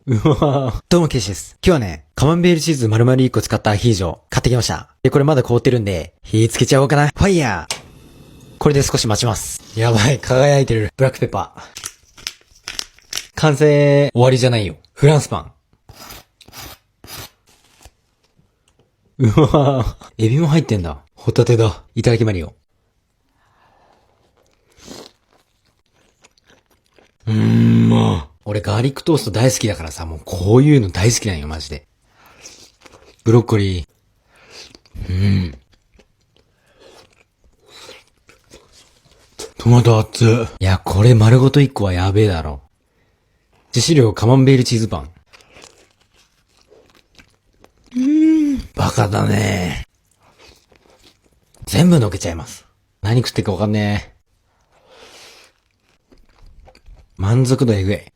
うわぁ。どうも、ケイシです。今日はね、カマンベールチーズ丸々1個使ったアヒージョ買ってきました。で、これまだ凍ってるんで、火つけちゃおうかな。ファイヤー。これで少し待ちます。やばい、輝いてる。ブラックペッパー。完成、終わりじゃないよ。フランスパン。うわぁ。エビも入ってんだ。ホタテだ。いただきマリオ。まあ。俺ガーリックトースト大好きだからさ、もうこういうの大好きなんよ、マジで。ブロッコリー。トマト熱い。いや、これ丸ごと1個はやべえだろ。致死量カマンベールチーズパン。バカだね。全部のけちゃいます。何食ってるかわかんねえ。満足度えぐい。